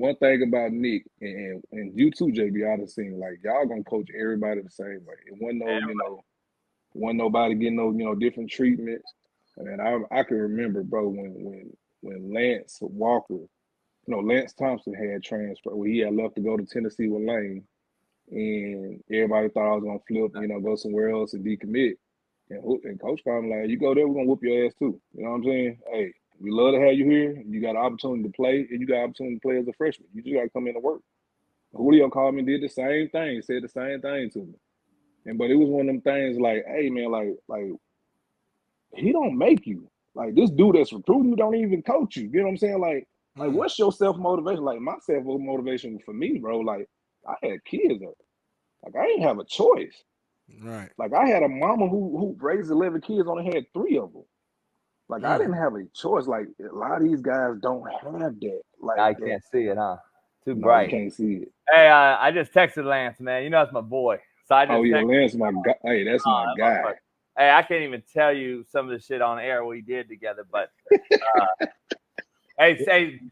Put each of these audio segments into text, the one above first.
one thing about Nick and you too, JB, I done seen like y'all gonna coach everybody the same way. It wasn't no, wasn't nobody getting no, different treatments. And I can remember, bro, when Lance Walker, Lance Thompson had transferred. Well, he had left to go to Tennessee with Lane, and everybody thought I was gonna flip, go somewhere else and decommit. And Coach called me like, "You go there, we're gonna whoop your ass too." You know what I'm saying? Hey, we love to have you here. You got an opportunity to play, and you got an opportunity to play as a freshman. You just got to come in and work. Julio called me, did the same thing, said the same thing to me. But it was one of them things like, hey man, like he don't make you. Like this dude that's recruiting you don't even coach you. You know what I'm saying? Like what's your self-motivation? Like my self-motivation for me, bro, like I had kids. Like I didn't have a choice. Right. Like I had a mama who raised 11 kids, only had 3 of them. Like I didn't have a choice. Like a lot of these guys don't have that. Like I can't see it, huh? Too no, bright. You can't see it. Hey, I just texted Lance, man. You know that's my boy. So I just Lance, my guy. Hey, that's my guy. Hey, I can't even tell you some of the shit on air we did together, but hey,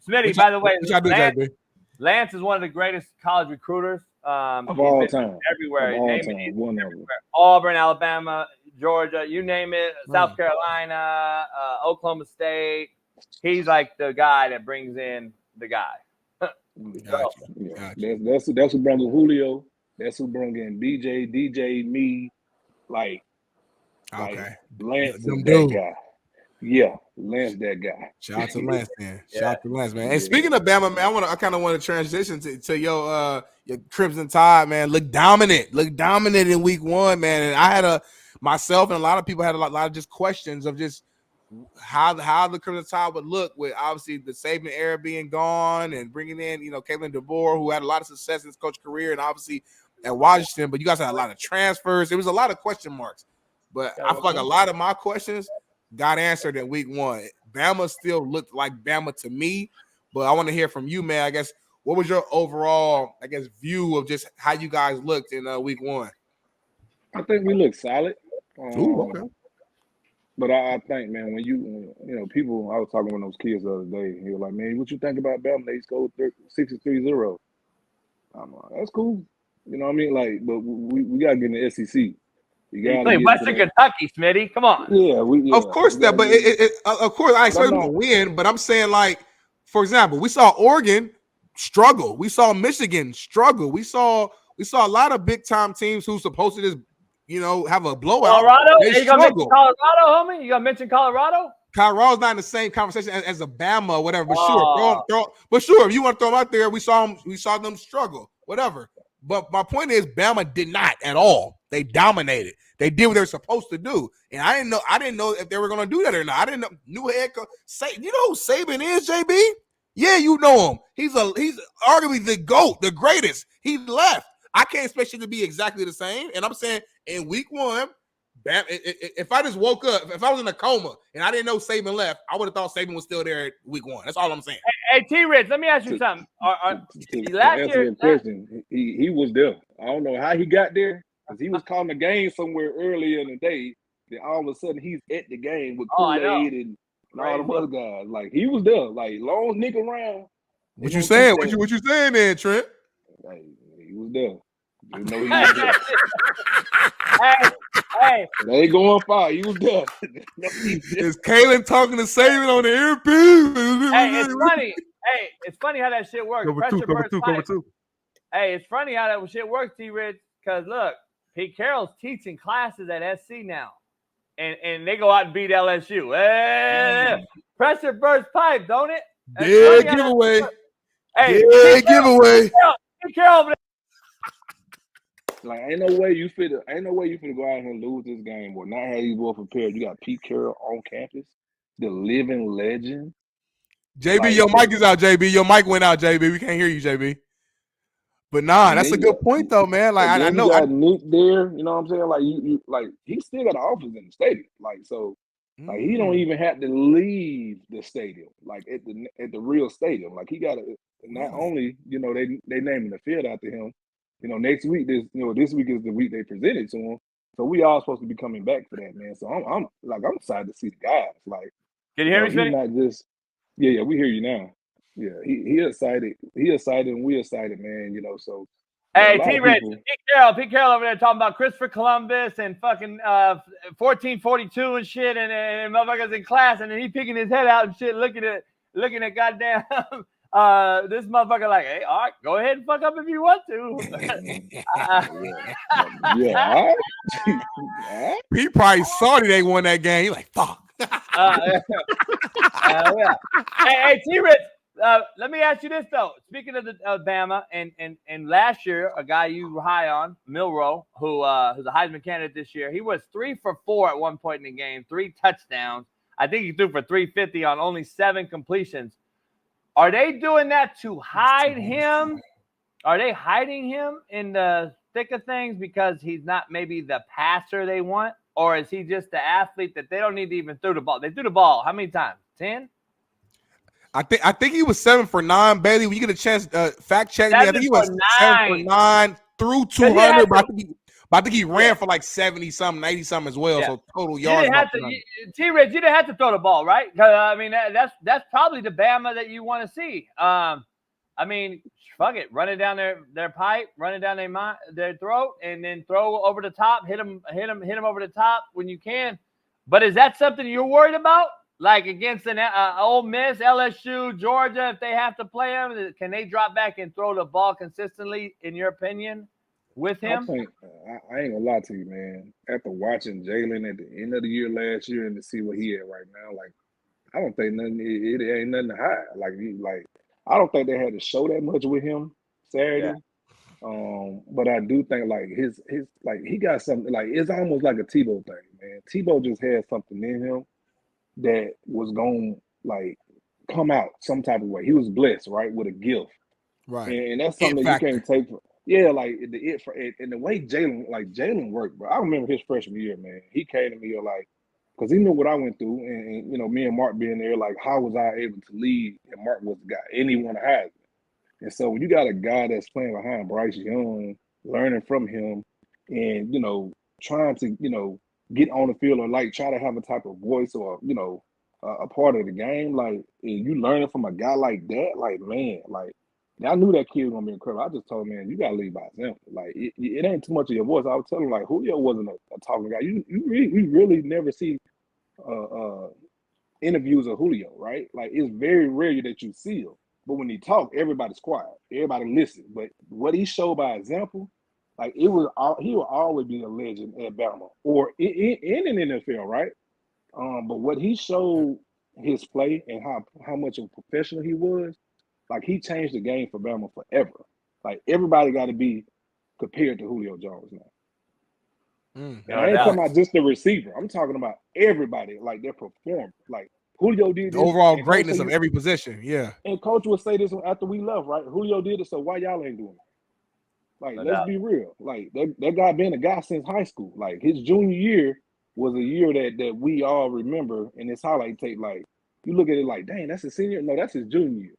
Smitty, by the way, Lance is one of the greatest college recruiters of all time. Everywhere. Of all time. One of them. Auburn, Alabama, Georgia, you name it, South Carolina, Oklahoma State. He's like the guy that brings in the guy. That's who brought in Julio. That's who brought in BJ, DJ, me. Like Lance is that guy. Yeah, Lance that guy. Shout out to Lance, man. Shout out to Lance, man. And speaking of Bama, man, I kind of want to transition to your Crimson Tide, man. Look dominant in week 1, man. And I had myself and a lot of people had a lot of just questions of just how the Crimson Tide would look with obviously the Saban era being gone and bringing in, Kalen DeBoer, who had a lot of success in his coach career and obviously at Washington, but you guys had a lot of transfers. There was a lot of question marks. But I feel like a lot of my questions got answered in week 1. Bama still looked like Bama to me, but I want to hear from you, man. I guess what was your overall, view of just how you guys looked in week 1? I think we looked solid. Okay. But I think, man, when people, I was talking with those kids the other day, he was like, man, what you think about Bama? They scored 63-0. I'm like, that's cool. You know what I mean? Like, but we got to get in the SEC. You play Western Kentucky, Smitty. Come on. Yeah. Of course but of course I expect them to win. But I'm saying, like, for example, we saw Oregon struggle. We saw Michigan struggle. We saw a lot of big time teams who's supposed to just, have a blowout. Colorado. You gonna mention Colorado, homie? You gonna mention Colorado? Colorado's not in the same conversation as a Bama or whatever. But sure, if you want to throw them out there, we saw them struggle. Whatever. But my point is, Bama did not at all. They dominated. They did what they were supposed to do, and I didn't know if they were going to do that or not. I didn't know. New head coach. You know who Saban is, JB? Yeah, you know him. He's arguably the GOAT, the greatest. He left. I can't expect you to be exactly the same. And I'm saying in week 1, Bama, if I just woke up, if I was in a coma and I didn't know Saban left, I would have thought Saban was still there at week 1. That's all I'm saying. Hey T-Rich, let me ask you something. Question, he was there. I don't know how he got there because he was calling the game somewhere earlier in the day. Then all of a sudden he's at the game with Kool-Aid and all them other guys. Like he was there. Like long as Nick around. What you saying? What you saying, then, Trent? Like, he was there. You know he was there. Hey, they ain't going far. He was there. Is Kalen talking to Saban on the earpiece? Hey, it's funny. Hey, it's funny how that shit works. Cover two. Hey, it's funny how that shit works, T-Rich, because look, Pete Carroll's teaching classes at SC now. And they go out and beat LSU. Hey, pressure burst pipe, don't it? Yeah, giveaway. Hey, giveaway. Pete Carroll. Like ain't no way you finna go out here and lose this game or not have these boys prepared. You got Pete Carroll on campus, the living legend. JB, your mic is out, JB. Your mic went out, JB. We can't hear you, JB. But that's a good point though, man. Like I know I Nick there, you know what I'm saying? Like you like he still got an office in the stadium. Like so like he don't even have to leave the stadium, like at the real stadium. Like he got not only, they naming the field after him. Next week this week is the week they presented to him. So we all supposed to be coming back for that, man. So I'm excited to see the guys. Like, can you hear me, Smitty? Not just we hear you now. Yeah, he excited. He excited, and we excited, man. You know, so hey, T-Rich, Pete Carroll over there talking about Christopher Columbus and fucking 1442 and shit, and motherfuckers in class, and then he picking his head out and shit, looking at goddamn this motherfucker like, hey, all right, go ahead and fuck up if you want to. Yeah. He probably saw they won that game. He like, fuck. Yeah. Hey, T-Rich. Let me ask you this though. Speaking of Bama, and last year, a guy you were high on, Milroe, who's a Heisman candidate this year, he was 3 for 4 at one point in the game, 3 touchdowns. I think he threw for 350 on only 7 completions. Are they doing that to hide him? Are they hiding him in the thick of things because he's not maybe the passer they want, or is he just the athlete that they don't need to even throw the ball? They threw the ball how many times? 10. I think he was 7 for 9. Bailey, when you get a chance, fact check me. I think he was 7 for 9 through 200. But I think he ran for like 70 something, 80 something as well. Yeah. So total yards. T-Rich, you didn't have to throw the ball, right? I mean, that's probably the Bama that you want to see. I mean, fuck it, run it down their pipe, run it down their throat, and then throw over the top, hit them over the top when you can. But is that something you're worried about? Like against an Ole Miss, LSU, Georgia, if they have to play him, can they drop back and throw the ball consistently, in your opinion, with him? I ain't gonna lie to you, man. After watching Jalen at the end of the year last year and to see what he at right now, like, I don't think nothing. It ain't nothing to hide. Like I don't think they had to show that much with him Saturday. Yeah. But I do think like his like he got something, like it's almost like a Tebow thing, man. Tebow just had something in him that was going to like come out some type of way. He was blessed, right, with a gift, right? And that's something that you can't take. Like and the way Jalen worked, bro. I remember his freshman year, man. He came to me like, because he knew what I went through, and you know, me and Mark being there, like, how was I able to lead? And Mark was the guy, and he won a Heisman. And so when you got a guy that's playing behind Bryce Young, learning from him, and you know, trying to get on the field or like try to have a type of voice or a part of the game, like, and you learning from a guy like that, like, man, like, I knew that kid was gonna be incredible. I just told him, man, you gotta lead by example. Like, it ain't too much of your voice. I was telling him, like, Julio wasn't a talking guy. You really never see interviews of Julio, right? Like, it's very rare that you see him. But when he talk, everybody's quiet. Everybody listen. But what he showed by example, like, he will always be a legend at Bama or in an NFL, right? But what he showed his play and how much of a professional he was, like, he changed the game for Bama forever. Like, everybody got to be compared to Julio Jones now. And I ain't talking about just the receiver. I'm talking about everybody, like their performance. Like, Julio did the overall greatness of every position. Yeah. And coach would say this after we left, right? Julio did it, so why y'all ain't doing it? Like, let's be real. Like, that guy been a guy since high school. Like, his junior year was a year that we all remember in this highlight tape. Like, you look at it like, dang, that's his senior. No, that's his junior year.